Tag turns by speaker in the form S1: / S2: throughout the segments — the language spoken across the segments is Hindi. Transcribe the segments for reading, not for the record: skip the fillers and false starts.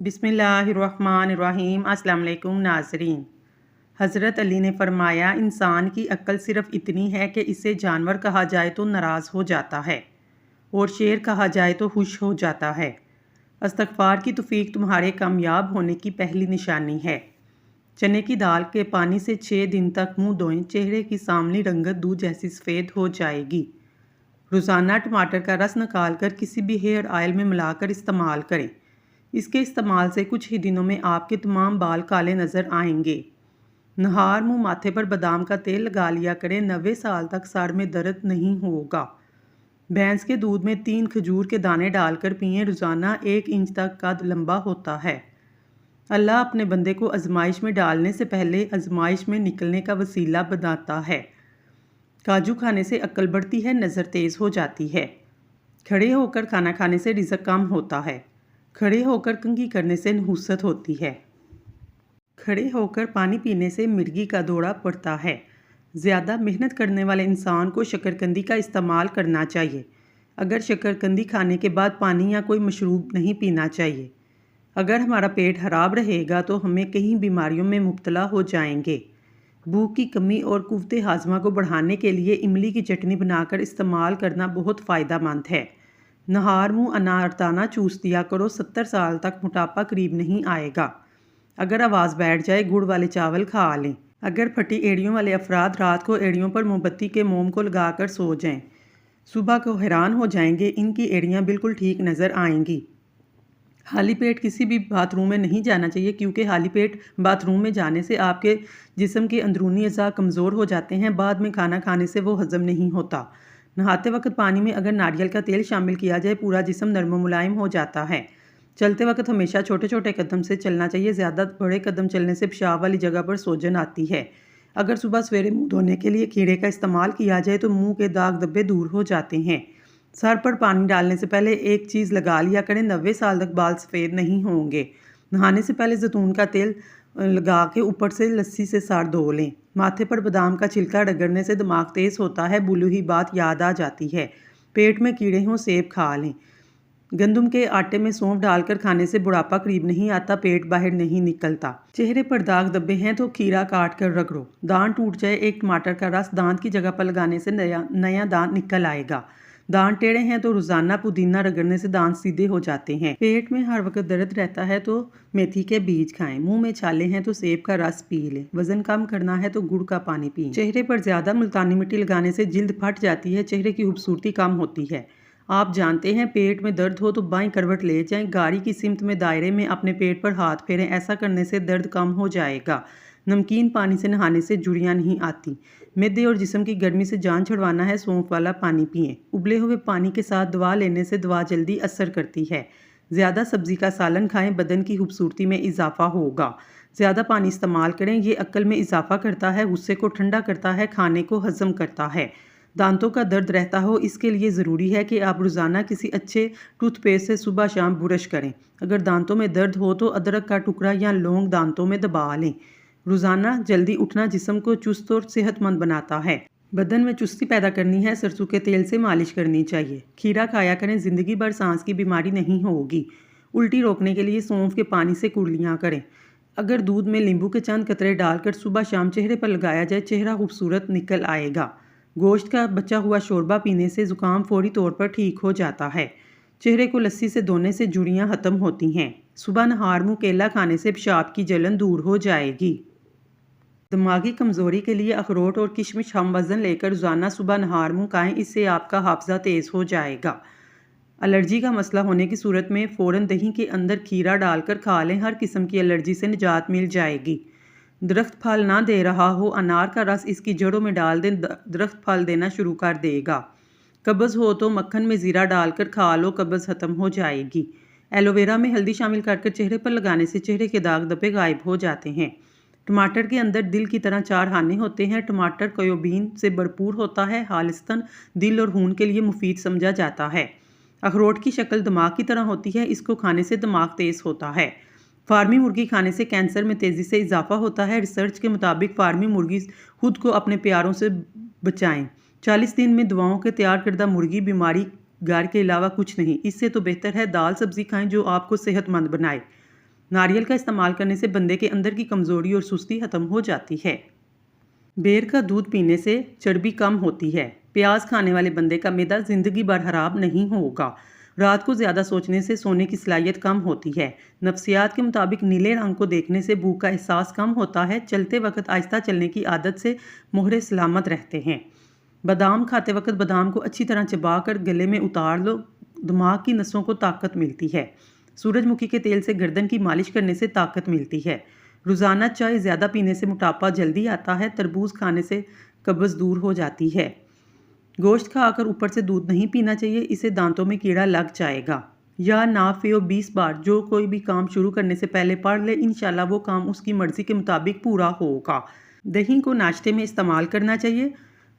S1: बिस्मिल्लाहिर्रहमानिर्रहीम। अस्सलाम वालेकुम नाज़रीन। हज़रत अली ने फरमाया, इंसान की अक्ल सिर्फ़ इतनी है कि इसे जानवर कहा जाए तो नाराज़ हो जाता है और शेर कहा जाए तो खुश हो जाता है। इस्तग़फ़ार की तौफ़ीक तुम्हारे कामयाब होने की पहली निशानी है। चने की दाल के पानी से 6 दिन तक मुँह धोएं, चेहरे की सांवली रंगत दूध जैसी सफ़ेद हो जाएगी। रोज़ाना टमाटर का रस निकाल कर किसी भी हेयर ऑयल में मिलाकर इस्तेमाल करें। इसके इस्तेमाल से कुछ ही दिनों में आपके तमाम बाल काले नज़र आएंगे। नहार मुँह माथे पर बादाम का तेल लगा लिया करें, 90 साल तक सर में दर्द नहीं होगा। भैंस के दूध में 3 खजूर के दाने डालकर पिएं, रोज़ाना 1 इंच तक कद लंबा होता है। अल्लाह अपने बंदे को आजमाइश में डालने से पहले आजमाइश में निकलने का वसीला बनाता है। काजू खाने से अक्ल बढ़ती है, नज़र तेज़ हो जाती है। खड़े होकर खाना खाने से रिज़्क कम होता है। खड़े होकर कंघी करने से नहुसत होती है। खड़े होकर पानी पीने से मिर्गी का दौरा पड़ता है। ज़्यादा मेहनत करने वाले इंसान को शकरकंदी का इस्तेमाल करना चाहिए। अगर शकरकंदी खाने के बाद पानी या कोई मशरूब नहीं पीना चाहिए। अगर हमारा पेट खराब रहेगा तो हमें कई बीमारियों में मुब्तला हो जाएंगे। भूख की कमी और कुव्वते हाज़मा को बढ़ाने के लिए इमली की चटनी बनाकर इस्तेमाल करना बहुत फ़ायदेमंद है। नहार मुँह अनारदाना चूस दिया करो, 70 साल तक मोटापा करीब नहीं आएगा। अगर आवाज़ बैठ जाए, गुड़ वाले चावल खा लें। अगर फटी एड़ियों वाले अफराद रात को एड़ियों पर मोमबत्ती के मोम को लगाकर सो जाएं, सुबह को हैरान हो जाएंगे, इनकी एड़ियाँ बिल्कुल ठीक नज़र आएंगी। खाली पेट किसी भी बाथरूम में नहीं जाना चाहिए, क्योंकि खाली पेट बाथरूम में जाने से आपके जिस्म के अंदरूनी अज़ा कमज़ोर हो जाते हैं। बाद में खाना खाने से वो हज़म नहीं होता। नहाते वक्त पानी में अगर नारियल का तेल शामिल किया जाए, पूरा जिस्म नर्म मुलायम हो जाता है। चलते वक्त हमेशा छोटे छोटे कदम से चलना चाहिए। ज़्यादा बड़े कदम चलने से पेशाब वाली जगह पर सोजन आती है। अगर सुबह सवेरे मुँह धोने के लिए खीरे का इस्तेमाल किया जाए तो मुँह के दाग धब्बे दूर हो जाते हैं। सर पर पानी डालने से पहले एक चीज़ लगा लिया करें, 90 साल तक बाल सफ़ेद नहीं होंगे। नहाने से पहले जैतून का तेल लगा के ऊपर से लस्सी से सर धो लें। माथे पर बादाम का छिलका रगड़ने से दिमाग तेज़ होता है, भूली हुई बात याद आ जाती है। पेट में कीड़े हों, सेब खा लें। गंदम के आटे में सौंफ डालकर खाने से बुढ़ापा करीब नहीं आता, पेट बाहर नहीं निकलता। चेहरे पर दाग धब्बे हैं तो खीरा काट कर रगड़ो। दांत टूट जाए, एक टमाटर का रस दांत की जगह पर लगाने से नया दांत निकल आएगा। दांत टेढ़े हैं तो रोज़ाना पुदीना रगड़ने से दांत सीधे हो जाते हैं। पेट में हर वक्त दर्द रहता है तो मेथी के बीज खाएं। मुंह में छाले हैं तो सेब का रस पी लें। वजन कम करना है तो गुड़ का पानी पिएं। चेहरे पर ज़्यादा मुल्तानी मिट्टी लगाने से जिल्द फट जाती है, चेहरे की खूबसूरती कम होती है। आप जानते हैं, पेट में दर्द हो तो बाईं करवट ले जाएं। गाड़ी की सिमत में दायरे में अपने पेट पर हाथ फेरें, ऐसा करने से दर्द कम हो जाएगा। नमकीन पानी से नहाने से जुड़ियाँ नहीं आती। मैदे और जिस्म की गर्मी से जान छुड़वाना है, सौंफ वाला पानी पिएं। उबले हुए पानी के साथ दवा लेने से दवा जल्दी असर करती है। ज़्यादा सब्ज़ी का सालन खाएं, बदन की खूबसूरती में इजाफा होगा। ज़्यादा पानी इस्तेमाल करें, ये अक्ल में इजाफा करता है, गुस्से को ठंडा करता है, खाने को हज़म करता है। दांतों का दर्द रहता हो, इसके लिए ज़रूरी है कि आप रोज़ाना किसी अच्छे टूथपेस्ट से सुबह शाम ब्रश करें। अगर दांतों में दर्द हो तो अदरक का टुकड़ा या लौंग दांतों में दबा लें। रोज़ाना जल्दी उठना जिस्म को चुस्त और सेहतमंद बनाता है। बदन में चुस्ती पैदा करनी है, सरसों के तेल से मालिश करनी चाहिए। खीरा खाया करें, ज़िंदगी भर सांस की बीमारी नहीं होगी। उल्टी रोकने के लिए सौंफ के पानी से कुर्लियाँ करें। अगर दूध में नींबू के चंद कतरे डालकर सुबह शाम चेहरे पर लगाया जाए, चेहरा खूबसूरत निकल आएगा। गोश्त का बचा हुआ शोरबा पीने से ज़ुकाम फौरी तौर पर ठीक हो जाता है। चेहरे को लस्सी से धोने से जुड़ियाँ ख़त्म होती हैं। सुबह नहार मुँह केला खाने से पेशाब की जलन दूर हो जाएगी। दिमागी कमज़ोरी के लिए अखरोट और किशमिश हम वज़न लेकर रोज़ाना सुबह नहार मुँह खाएं, इससे आपका हाफ़ज़ा तेज़ हो जाएगा। एलर्जी का मसला होने की सूरत में फ़ौरन दही के अंदर खीरा डालकर खा लें, हर किस्म की एलर्जी से निजात मिल जाएगी। दरख्त फल ना दे रहा हो, अनार का रस इसकी जड़ों में डाल दें, दरख्त फल देना शुरू कर देगा। कब्ज़ हो तो मक्खन में ज़ीरा डालकर खा लो, कब्ज़ ख़त्म हो जाएगी। एलोवेरा में हल्दी शामिल कर चेहरे पर लगाने से चेहरे के दाग धब्बे गायब हो जाते हैं। टमाटर के अंदर दिल की तरह 4 खाने होते हैं। टमाटर कयोबीन से भरपूर होता है, खालिस्तन दिल और खून के लिए मुफीद समझा जाता है। अखरोट की शक्ल दिमाग की तरह होती है, इसको खाने से दिमाग तेज़ होता है। फार्मी मुर्गी खाने से कैंसर में तेज़ी से इजाफा होता है। रिसर्च के मुताबिक फार्मी मुर्गी खुद को अपने प्यारों से बचाएं। 40 दिन में दवाओं के तैयार करदा मुर्गी बीमारी घर के अलावा कुछ नहीं। इससे तो बेहतर है दाल सब्ज़ी खाएं जो आपको सेहतमंद बनाए। नारियल का इस्तेमाल करने से बंदे के अंदर की कमज़ोरी और सुस्ती ख़त्म हो जाती है। बेर का दूध पीने से चर्बी कम होती है। प्याज खाने वाले बंदे का मैदा ज़िंदगी भर खराब नहीं होगा। रात को ज़्यादा सोचने से सोने की सलाहियत कम होती है। नफ्सियात के मुताबिक नीले रंग को देखने से भूख का एहसास कम होता है। चलते वक्त आहिस्ता चलने की आदत से मोहरे सलामत रहते हैं। बादाम खाते वक्त बादाम को अच्छी तरह चबा कर गले में उतार लो, दिमाग की नसों को ताकत मिलती है। सूरजमुखी के तेल से गर्दन की मालिश करने से ताकत मिलती है। रोज़ाना चाय ज़्यादा पीने से मोटापा जल्दी आता है। तरबूज खाने से कब्ज़ दूर हो जाती है। गोश्त खाकर ऊपर से दूध नहीं पीना चाहिए, इससे दांतों में कीड़ा लग जाएगा। या नाफियो 20 बार जो कोई भी काम शुरू करने से पहले पढ़ ले, इंशाल्लाह वो काम उसकी मर्ज़ी के मुताबिक पूरा होगा। दही को नाश्ते में इस्तेमाल करना चाहिए।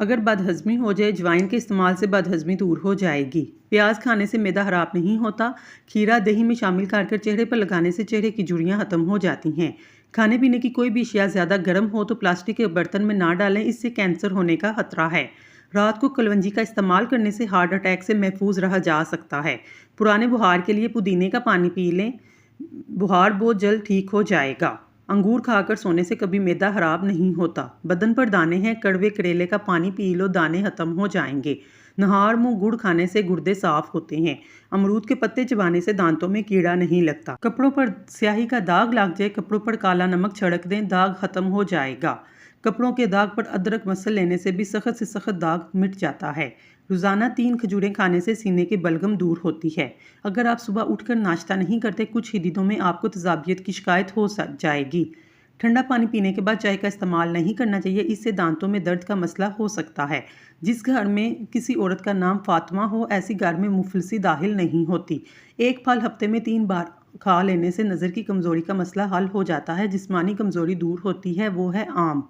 S1: अगर बदहज़मी हो जाए, अजवाइन के इस्तेमाल से बदहज़मी दूर हो जाएगी। प्याज खाने से मैदा खराब नहीं होता। खीरा दही में शामिल कर चेहरे पर लगाने से चेहरे की झुर्रियाँ ख़त्म हो जाती हैं। खाने पीने की कोई भी अशिया ज़्यादा गर्म हो तो प्लास्टिक के बर्तन में ना डालें, इससे कैंसर होने का खतरा है। रात को कलवंजी का इस्तेमाल करने से हार्ट अटैक से महफूज रहा जा सकता है। पुराने बुखार के लिए पुदीने का पानी पी लें, बुखार बहुत जल्द ठीक हो जाएगा। अंगूर खाकर सोने से कभी मैदा खराब नहीं होता। बदन पर दाने हैं, कड़वे करेले का पानी पी लो, दाने खत्म हो जाएंगे। नहार मुंह गुड़ खाने से गुर्दे साफ होते हैं। अमरूद के पत्ते चबाने से दांतों में कीड़ा नहीं लगता। कपड़ों पर स्याही का दाग लग जाए, कपड़ों पर काला नमक छिड़क दें, दाग खत्म हो जाएगा। कपड़ों के दाग पर अदरक मसल लेने से भी सख्त से सख्त दाग मिट जाता है। रोज़ाना 3 खजूरें खाने से सीने की बलगम दूर होती है। अगर आप सुबह उठकर नाश्ता नहीं करते, कुछ ही दिनों में आपको तेज़ाबियत की शिकायत हो जाएगी। ठंडा पानी पीने के बाद चाय का इस्तेमाल नहीं करना चाहिए, इससे दांतों में दर्द का मसला हो सकता है। जिस घर में किसी औरत का नाम फातिमा हो, ऐसी घर में मुफलिसी दाखिल नहीं होती। एक फल हफ्ते में 3 बार खा लेने से नज़र की कमज़ोरी का मसला हल हो जाता है। जिस्मानी कमज़ोरी दूर होती है, वो है आम।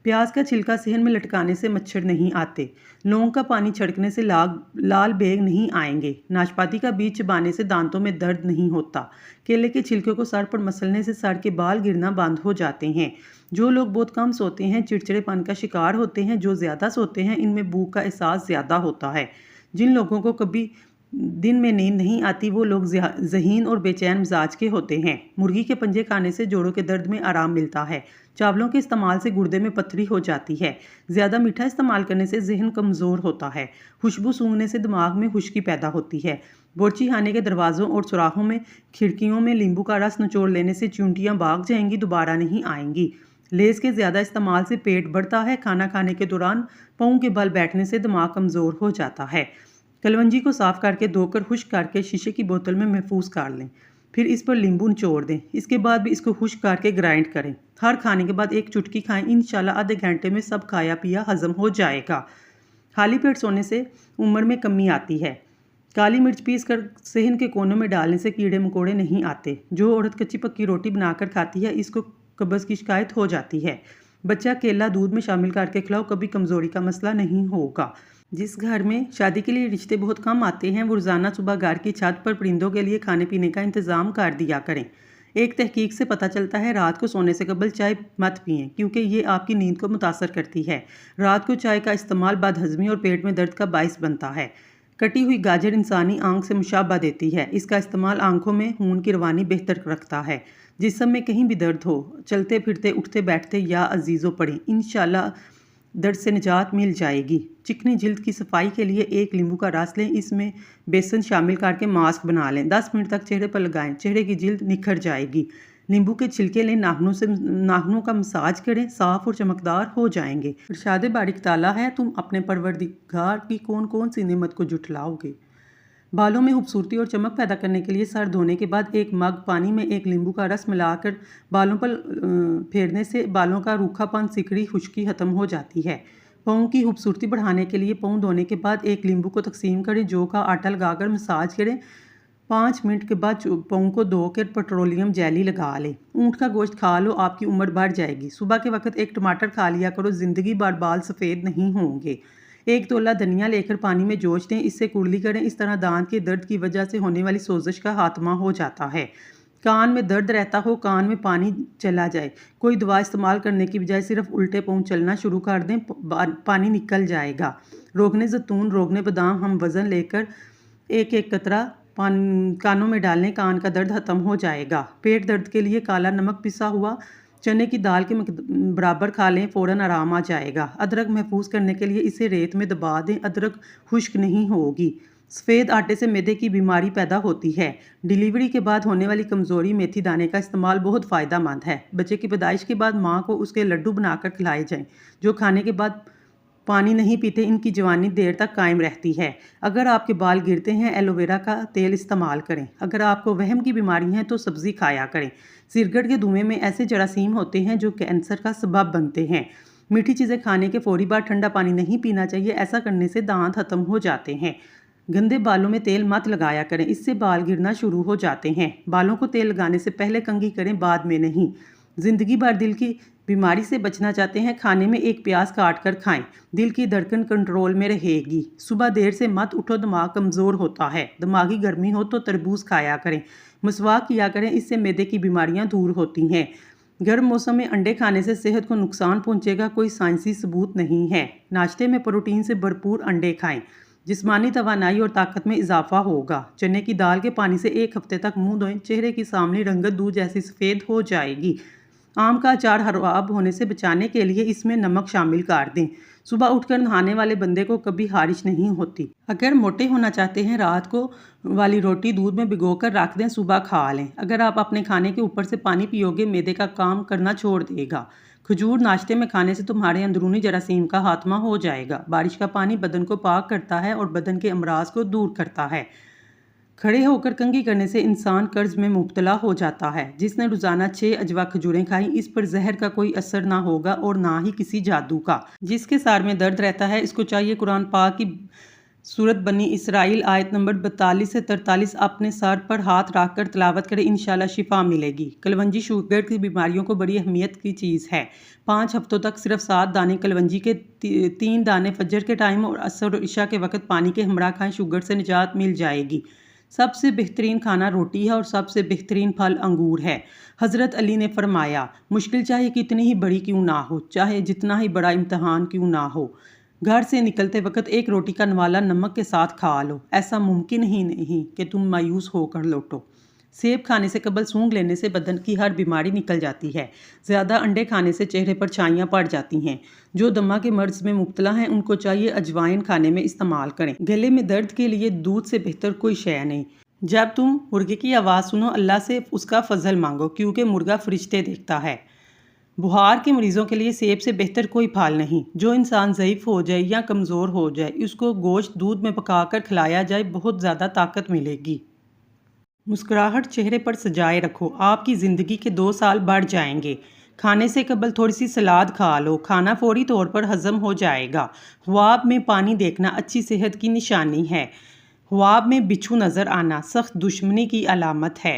S1: प्याज का छिलका सेहन में लटकाने से मच्छर नहीं आते। लौंग का पानी छिड़कने से लाल बेग नहीं आएंगे। नाशपाती का बीज चबाने से दांतों में दर्द नहीं होता। केले के छिलके को सर पर मसलने से सर के बाल गिरना बंद हो जाते हैं। जो लोग बहुत कम सोते हैं, चिड़चिड़ेपन का शिकार होते हैं। जो ज़्यादा सोते हैं, इनमें भूख का एहसास ज़्यादा होता है। जिन लोगों को कभी दिन में नींद नहीं आती, वो लोग ज़हीन और बेचैन मिजाज के होते हैं। मुर्गी के पंजे खाने से जोड़ों के दर्द में आराम मिलता है। चावलों के इस्तेमाल से गुर्दे में पथरी हो जाती है। ज़्यादा मीठा इस्तेमाल करने से जहन कमज़ोर होता है। खुशबू सूंघने से दिमाग में खुश्की पैदा होती है। बोर्ची खाने के दरवाज़ों और सुराखों में, खिड़कियों में नींबू का रस निचोड़ लेने से चूंटियाँ भाग जाएंगी, दोबारा नहीं आएंगी। लेज़ के ज़्यादा इस्तेमाल से पेट बढ़ता है। खाना खाने के दौरान पाँव के बल बैठने से दिमाग कमज़ोर हो जाता है। कलवंजी को साफ़ करके धोकर खुश्क करके शीशे की बोतल में महफूज कर लें। फिर इस पर नींबू निचोड़ दें। इसके बाद भी इसको खुश्क करके ग्राइंड करें। हर खाने के बाद 1 चुटकी खाएं। इंशाल्लाह आधे घंटे में सब खाया पिया हजम हो जाएगा। खाली पेट सोने से उम्र में कमी आती है। काली मिर्च पीस कर सेहन के कोनों में डालने से कीड़े मकोड़े नहीं आते। जो औरत कच्ची पक्की रोटी बनाकर खाती है, इसको कब्ज़ की शिकायत हो जाती है। बच्चा केला दूध में शामिल करके खिलाओ, कभी कमज़ोरी का मसला नहीं होगा। जिस घर में शादी के लिए रिश्ते बहुत कम आते हैं, वो रोज़ाना सुबह घर की छत पर परिंदों के लिए खाने पीने का इंतज़ाम कर दिया करें। एक तहकीक से पता चलता है, रात को सोने से कबल चाय मत पिएं, क्योंकि ये आपकी नींद को मुतासर करती है। रात को चाय का इस्तेमाल बदहज़मी और पेट में दर्द का बाइस बनता है। कटी हुई गाजर इंसानी आंख से मुशाबा देती है। इसका इस्तेमाल आंखों में खून की रवानी बेहतर रखता है। जिस्म में कहीं भी दर्द हो, चलते फिरते उठते बैठते या अजीज़ों पड़े, इंशाल्लाह दर्द से निजात मिल जाएगी। चिकनी जिल्द की सफाई के लिए 1 नींबू का रस लें, इसमें बेसन शामिल करके मास्क बना लें। 10 मिनट तक चेहरे पर लगाएं, चेहरे की जिल्द निखर जाएगी। नींबू के छिलके लें, नाखूनों का मसाज करें, साफ और चमकदार हो जाएंगे। इरशाद बारिक ताला है, तुम अपने परवरदिगार की कौन कौन सी नेमत को जुटलाओगे। बालों में खूबसूरती और चमक पैदा करने के लिए सर धोने के बाद 1 मग पानी में 1 नींबू का रस मिलाकर बालों पर फेरने से बालों का रूखापन, सिकड़ी, खुश्की खत्म हो जाती है। पाँव की खूबसूरती बढ़ाने के लिए पाँव धोने के बाद 1 नींबू को तकसीम करें, जौ का आटा लगाकर मसाज करें। 5 मिनट के बाद पाँव को धोकर पेट्रोलियम जेली लगा लें। ऊँट का गोश्त खा लो, आपकी उम्र बढ़ जाएगी। सुबह के वक्त 1 टमाटर खा लिया करो, ज़िंदगी भर बाल सफ़ेद नहीं होंगे। 1 तोला धनिया लेकर पानी में जोश दें, इससे कुर्ली करें। इस तरह दांत के दर्द की वजह से होने वाली सोजिश का खात्मा हो जाता है। कान में दर्द रहता हो, कान में पानी चला जाए, कोई दवा इस्तेमाल करने की बजाय सिर्फ उल्टे पाँव चलना शुरू कर दें, पानी निकल जाएगा। रोगने जैतून, रोगने बादाम हम वज़न लेकर 1-1 कतरा कानों में डालने कान का दर्द खत्म हो जाएगा। पेट दर्द के लिए काला नमक पिसा हुआ चने की दाल के बराबर खा लें, फ़ौरन आराम आ जाएगा। अदरक महफूज करने के लिए इसे रेत में दबा दें, अदरक खुश्क नहीं होगी। सफ़ेद आटे से मैदे की बीमारी पैदा होती है। डिलीवरी के बाद होने वाली कमज़ोरी मेथी दाने का इस्तेमाल बहुत फ़ायदा मंद है। बच्चे की पैदाइश के बाद माँ को उसके लड्डू बनाकर खिलाए जाएं, जो खाने के बाद पानी नहीं पीते, इनकी जवानी देर तक कायम रहती है। अगर आपके बाल गिरते हैं, एलोवेरा का तेल इस्तेमाल करें। अगर आपको वहम की बीमारी है तो सब्ज़ी खाया करें। सिरगट के धुएं में ऐसे जरासीम होते हैं जो कैंसर का सबब बनते हैं। मीठी चीज़ें खाने के फौरी बाद ठंडा पानी नहीं पीना चाहिए, ऐसा करने से दांत खत्म हो जाते हैं। गंदे बालों में तेल मत लगाया करें, इससे बाल गिरना शुरू हो जाते हैं। बालों को तेल लगाने से पहले कंघी करें, बाद में नहीं। ज़िंदगी भर दिल की बीमारी से बचना चाहते हैं, खाने में एक प्याज काट कर खाएं, दिल की धड़कन कंट्रोल में रहेगी। सुबह देर से मत उठो, दिमाग कमज़ोर होता है। दिमागी गर्मी हो तो तरबूज खाया करें, मसवाक किया करें, इससे मैदे की बीमारियां दूर होती हैं। गर्म मौसम में अंडे खाने से सेहत को नुकसान पहुंचेगा, कोई साइंसी सबूत नहीं है। नाश्ते में प्रोटीन से भरपूर अंडे खाएं, जिस्मानी तवानाई और ताकत में इजाफा होगा। चने की दाल के पानी से 1 हफ्ते तक मुंह धोएं, चेहरे की सामली रंगत दूध जैसी सफ़ेद हो जाएगी। आम का अचार खराब होने से बचाने के लिए इसमें नमक शामिल कर दें। सुबह उठकर नहाने वाले बंदे को कभी हारिश नहीं होती। अगर मोटे होना चाहते हैं, रात को वाली रोटी दूध में भिगोकर रख दें, सुबह खा लें। अगर आप अपने खाने के ऊपर से पानी पियोगे, मैदे का काम करना छोड़ देगा। खजूर नाश्ते में खाने से तुम्हारे अंदरूनी जरासीम का खात्मा हो जाएगा। बारिश का पानी बदन को पाक करता है और बदन के अमराज को दूर करता है। खड़े होकर कंघी करने से इंसान कर्ज में मुब्तला हो जाता है। जिसने रोज़ाना 6 अजवा खजूरें खाई, इस पर जहर का कोई असर ना होगा और ना ही किसी जादू का। जिसके सार में दर्द रहता है, इसको चाहिए कुरान पाक की सूरत बनी इसराइल आयत नंबर 42 से 43 अपने सर पर हाथ रख कर तिलावत करें, इंशाल्लाह शिफा मिलेगी। कलवंजी शुगर की बीमारियों को बड़ी अहमियत की चीज़ है। 5 हफ्तों तक सिर्फ 7 दाने कलवंजी के 3 दाने फजर के टाइम और असर और इशा के वक्त पानी के हमरा खाएं, शुगर से निजात मिल जाएगी। सबसे बेहतरीन खाना रोटी है और सबसे बेहतरीन फल अंगूर है। हज़रत अली ने फरमाया, मुश्किल चाहे कितनी ही बड़ी क्यों ना हो, चाहे जितना ही बड़ा इम्तहान क्यों ना हो, घर से निकलते वक्त एक रोटी का नवाला नमक के साथ खा लो। ऐसा मुमकिन ही नहीं कि तुम मायूस होकर लौटो। सेब खाने से कबल सूंघ लेने से बदन की हर बीमारी निकल जाती है। ज़्यादा अंडे खाने से चेहरे पर छाइयाँ पड़ जाती हैं। जो दमा के मर्ज में मुब्तला हैं, उनको चाहिए अजवाइन खाने में इस्तेमाल करें। गले में दर्द के लिए दूध से बेहतर कोई शय नहीं। जब तुम मुर्गे की आवाज़ सुनो, अल्लाह से उसका फजल मांगो, क्योंकि मुर्गा फरिश्ते देखता है। बुखार के मरीज़ों के लिए सेब से बेहतर कोई फल नहीं। जो इंसान ज़ईफ़ हो जाए या कमज़ोर हो जाए, उसको गोश्त दूध में पकाकर खिलाया जाए, बहुत ज़्यादा ताकत मिलेगी। मुस्कुराहट चेहरे पर सजाए रखो, आपकी ज़िंदगी के 2 साल बढ़ जाएंगे। खाने से कबल थोड़ी सी सलाद खा लो, खाना फौरी तौर पर हज़म हो जाएगा। ख्वाब में पानी देखना अच्छी सेहत की निशानी है। ख्वाब में बिच्छू नज़र आना सख्त दुश्मनी की अलामत है।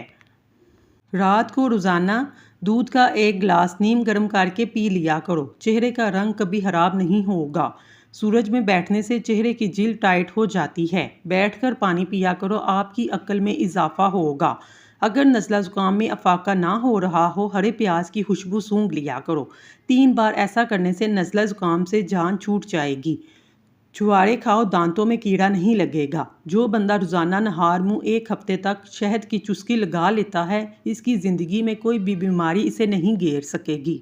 S1: रात को रोज़ाना दूध का 1 गिलास नीम गर्म करके पी लिया करो, चेहरे का रंग कभी खराब नहीं होगा। सूरज में बैठने से चेहरे की जिल्द टाइट हो जाती है। बैठकर पानी पिया करो, आपकी अक्ल में इजाफा होगा। अगर नज़ला ज़ुकाम में अफाका ना हो रहा हो, हरे प्याज की खुशबू सूंघ लिया करो। 3 बार ऐसा करने से नज़ला ज़ुकाम से जान छूट जाएगी। छुआरे खाओ, दांतों में कीड़ा नहीं लगेगा। जो बंदा रोज़ाना नहार मुँह 1 हफ्ते तक शहद की चुस्की लगा लेता है, इसकी ज़िंदगी में कोई भी बीमारी इसे नहीं घेर सकेगी।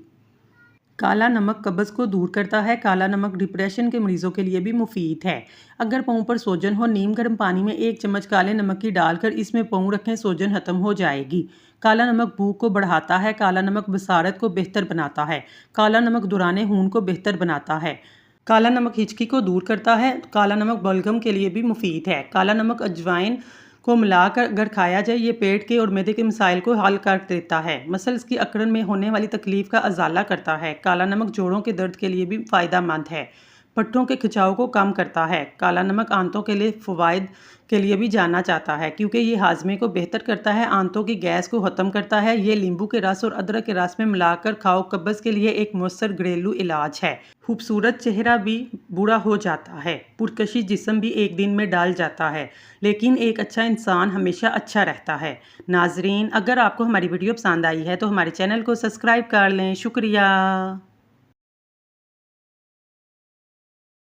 S1: काला नमक कब्ज़ को दूर करता है। काला नमक डिप्रेशन के मरीज़ों के लिए भी मुफीद है। अगर पाँव पर सोजन हो, नीम गर्म पानी में 1 चम्मच काले नमक की डालकर इसमें पाँव रखें, सोजन खत्म हो जाएगी। काला नमक भूख को बढ़ाता है। काला नमक बसारत को बेहतर बनाता है। काला नमक दौरान खून को बेहतर बनाता है। काला नमक हिचकी को दूर करता है। काला नमक बलगम के लिए भी मुफीद है। काला नमक अजवाइन को मिलाकर अगर खाया जाए, ये पेट के और मैदे के मसाइल को हल कर देता है। मसल्स की अकड़न में होने वाली तकलीफ का अजाला करता है। काला नमक जोड़ों के दर्द के लिए भी फ़ायदेमंद है। पट्टों के खिंचाव को कम करता है। काला नमक आंतों के लिए फ़वाइद के लिए भी जाना जाता है, क्योंकि ये हाजमे को बेहतर करता है, आंतों की गैस को ख़त्म करता है। ये नींबू के रस और अदरक के रस में मिलाकर खाओ, कब्ज़ के लिए एक मौसर घरेलू इलाज है। खूबसूरत चेहरा भी बूढ़ा हो जाता है, पुरकशिश जिस्म भी एक दिन में डाल जाता है, लेकिन एक अच्छा इंसान हमेशा अच्छा रहता है। नाजरीन, अगर आपको हमारी वीडियो पसंद आई है तो हमारे चैनल को सब्सक्राइब कर लें। शुक्रिया।